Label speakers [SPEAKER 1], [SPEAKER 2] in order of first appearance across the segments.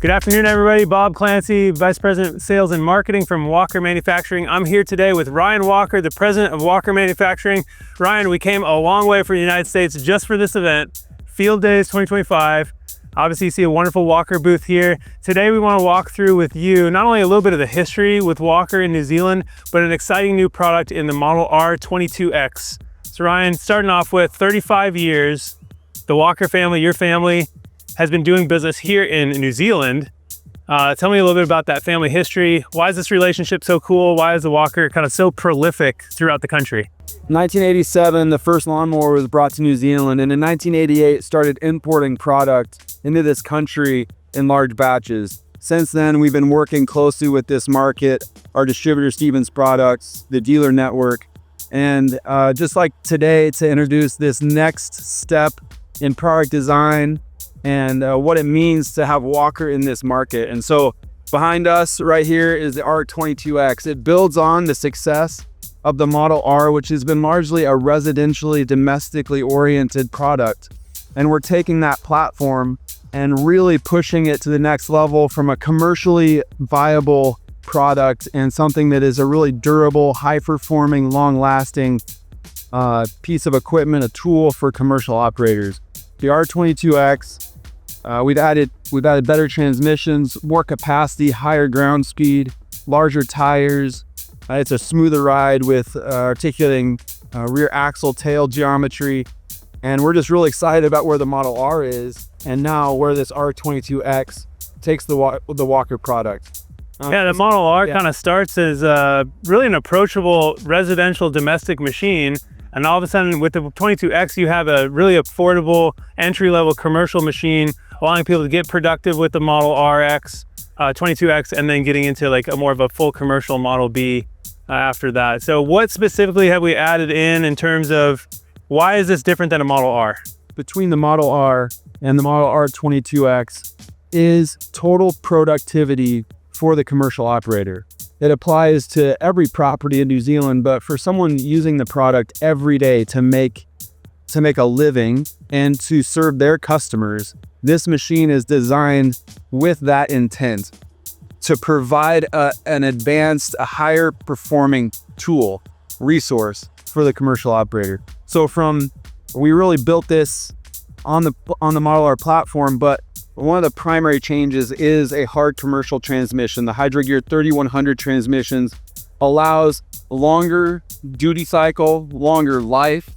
[SPEAKER 1] Good afternoon, everybody. Bob Clancy, Vice President Sales and Marketing from Walker Manufacturing. I'm here today with Ryan Walker, the President of Walker Manufacturing. Ryan, we came a long way from the United States just for this event, Fieldays 2025. Obviously, you see a wonderful Walker booth here. Today, we want to walk through with you not only a little bit of the history with Walker in New Zealand, but an exciting new product in the model R22X. So Ryan, starting off with 35 years, the Walker family, your family, has been doing business here in New Zealand. Tell me a little bit about that family history. Why is this relationship so cool? Why is the Walker kind of so prolific throughout the country?
[SPEAKER 2] 1987, the first lawnmower was brought to New Zealand, and in 1988 started importing product into this country in large batches. Since then, we've been working closely with this market, our distributor Stevens Products, the dealer network, and just like today, to introduce this next step in product design and what it means to have Walker in this market. And so behind us right here is the R22X. It builds on the success of the Model R, which has been largely a residentially, domestically oriented product. And we're taking that platform and really pushing it to the next level from a commercially viable product and something that is a really durable, high-performing, long-lasting piece of equipment, a tool for commercial operators. The R22X, we've added better transmissions, more capacity, higher ground speed, larger tires. It's a smoother ride with articulating rear axle tail geometry. And we're just really excited about where the Model R is and now where this R22X takes the Walker product.
[SPEAKER 1] Yeah, the Model R kind of starts as really an approachable residential domestic machine. And all of a sudden with the 22X, you have a really affordable entry-level commercial machine, allowing people to get productive with the Model RX, 22X, and then getting into like a more of a full commercial Model B after that. So what specifically have we added in terms of why is this different than a Model R?
[SPEAKER 2] Between the Model R and the Model R22X is total productivity for the commercial operator. It applies to every property in New Zealand, but for someone using the product every day to make a living and to serve their customers, this machine is designed with that intent to provide an advanced, a higher performing tool, resource for the commercial operator. So we really built this on the Model R platform, but one of the primary changes is a hard commercial transmission. The Hydro Gear 3100 transmissions allows longer duty cycle, longer life,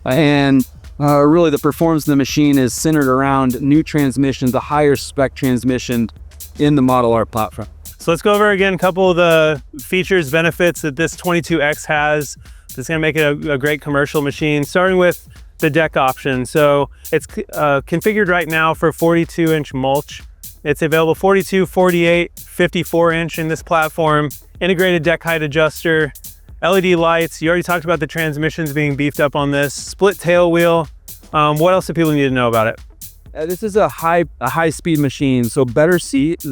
[SPEAKER 2] and really the performance of the machine is centered around new transmissions, a higher spec transmission in the Model R platform.
[SPEAKER 1] So let's go over again a couple of the features, benefits that this 22X has that's going to make it a great commercial machine, starting with the deck option. So it's configured right now for 42-inch mulch. It's available 42, 48, 54-inch in this platform, integrated deck height adjuster, LED lights. You already talked about the transmissions being beefed up on this, split tail wheel. What else do people need to know about it?
[SPEAKER 2] This is a high speed machine, so better seat.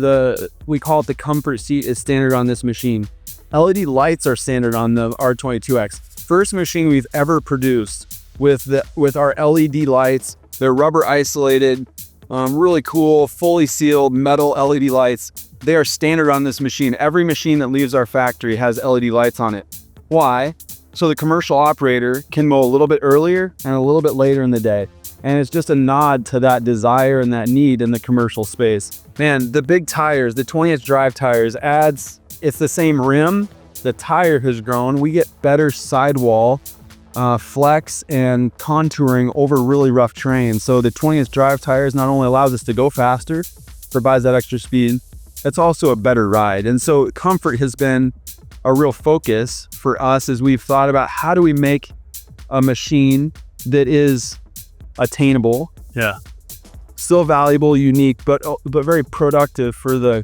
[SPEAKER 2] We call it the comfort seat is standard on this machine. LED lights are standard on the R22X. First machine we've ever produced with our LED lights. They're rubber isolated, really cool, fully sealed metal LED lights. They are standard on this machine. Every machine that leaves our factory has LED lights on it. Why? So the commercial operator can mow a little bit earlier and a little bit later in the day. And it's just a nod to that desire and that need in the commercial space. Man, the big tires, the 20-inch drive tires it's the same rim. The tire has grown. We get better sidewall flex and contouring over really rough terrain. So the 20-inch drive tires not only allows us to go faster, provides that extra speed, it's also a better ride. And so comfort has been a real focus for us as we've thought about how do we make a machine that is attainable, still valuable, unique, but very productive for the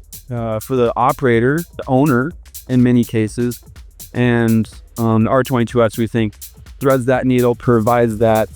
[SPEAKER 2] operator, the owner in many cases. And the R22X, we think, threads that needle, provides that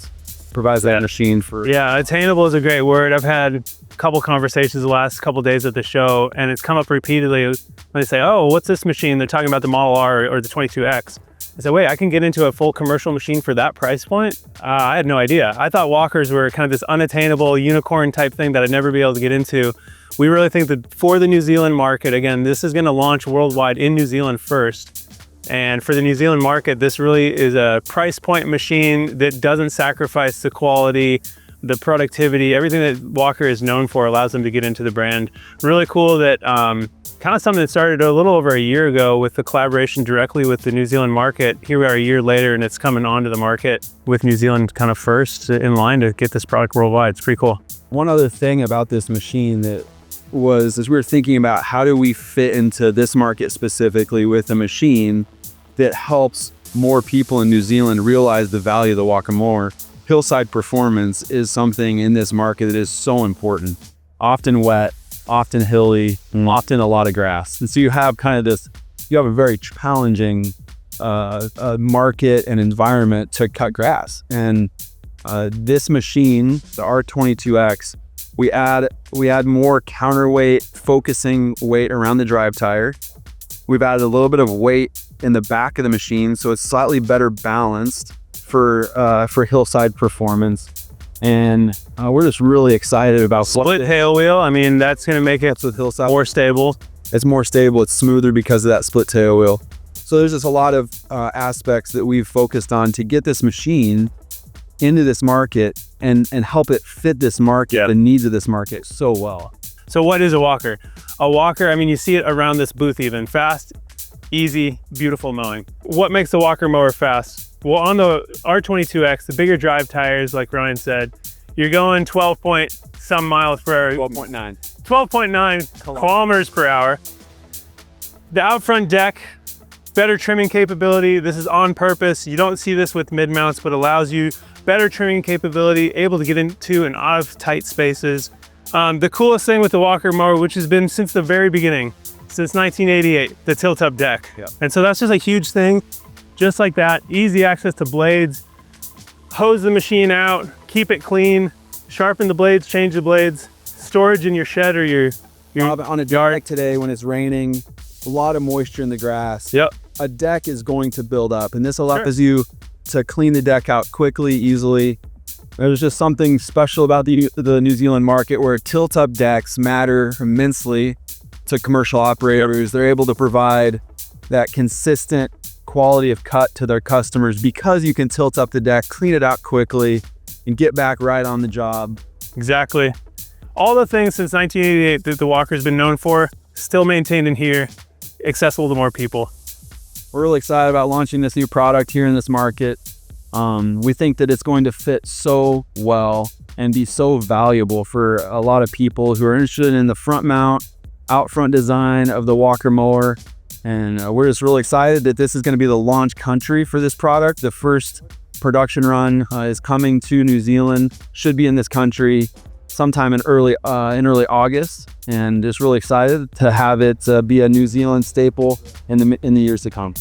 [SPEAKER 2] machine for.
[SPEAKER 1] Yeah, attainable is a great word. I've had a couple conversations the last couple days at the show, and it's come up repeatedly when they say, "Oh, what's this machine?" They're talking about the Model R or the 22X. I said, wait, I can get into a full commercial machine for that price point? I had no idea. I thought walkers were kind of this unattainable unicorn type thing that I'd never be able to get into. We really think that for the New Zealand market, again, this is going to launch worldwide in New Zealand first. And for the New Zealand market, this really is a price point machine that doesn't sacrifice the quality, the productivity, everything that Walker is known for allows them to get into the brand. Really cool that kind of something that started a little over a year ago with the collaboration directly with the New Zealand market. Here we are a year later and it's coming onto the market with New Zealand kind of first in line to get this product worldwide. It's pretty cool.
[SPEAKER 2] One other thing about this machine that was, as we were thinking about how do we fit into this market specifically with a machine that helps more people in New Zealand realize the value of the Walker mower, Hillside performance is something in this market that is so important. Often wet, often hilly, often a lot of grass. And so you have kind of this, you have a very challenging market and environment to cut grass. And this machine, the R22X, we add more counterweight, focusing weight around the drive tire. We've added a little bit of weight in the back of the machine, so it's slightly better balanced for Hillside performance. And we're just really excited about
[SPEAKER 1] split tail wheel. I mean, that's going to make it
[SPEAKER 2] with Hillside
[SPEAKER 1] more stable.
[SPEAKER 2] It's more stable. It's smoother because of that split tail wheel. So there's just a lot of aspects that we've focused on to get this machine into this market and help it fit this market, the needs of this market so well.
[SPEAKER 1] So what is a walker? A walker, I mean, you see it around this booth even. Fast, easy, beautiful mowing. What makes a walker mower fast? Well, on the R22X, the bigger drive tires, like Ryan said, you're going 12 point some miles per hour. 12.9 kilometers per hour. The out front deck, better trimming capability. This is on purpose. You don't see this with mid mounts, but allows you better trimming capability, able to get into and out of tight spaces. The coolest thing with the walker mower, which has been since the very beginning, since 1988, the tilt-up deck.
[SPEAKER 2] Yeah.
[SPEAKER 1] And so that's just a huge thing. Just like that, easy access to blades, hose the machine out, keep it clean, sharpen the blades, change the blades, storage in your shed or your
[SPEAKER 2] on a deck today when it's raining, a lot of moisture in the grass.
[SPEAKER 1] Yep.
[SPEAKER 2] A deck is going to build up, and this allows you to clean the deck out quickly, easily. There's just something special about the New Zealand market where tilt-up decks matter immensely to commercial operators. They're able to provide that consistent quality of cut to their customers because you can tilt up the deck, clean it out quickly, and get back right on the job.
[SPEAKER 1] Exactly. All the things since 1988 that the Walker's been known for, still maintained in here, accessible to more people.
[SPEAKER 2] We're really excited about launching this new product here in this market. We think that it's going to fit so well and be so valuable for a lot of people who are interested in the front mount, out front design of the Walker mower. And we're just really excited that this is going to be the launch country for this product. The first production run is coming to New Zealand, should be in this country sometime in early August, and just really excited to have it be a New Zealand staple in the years to come.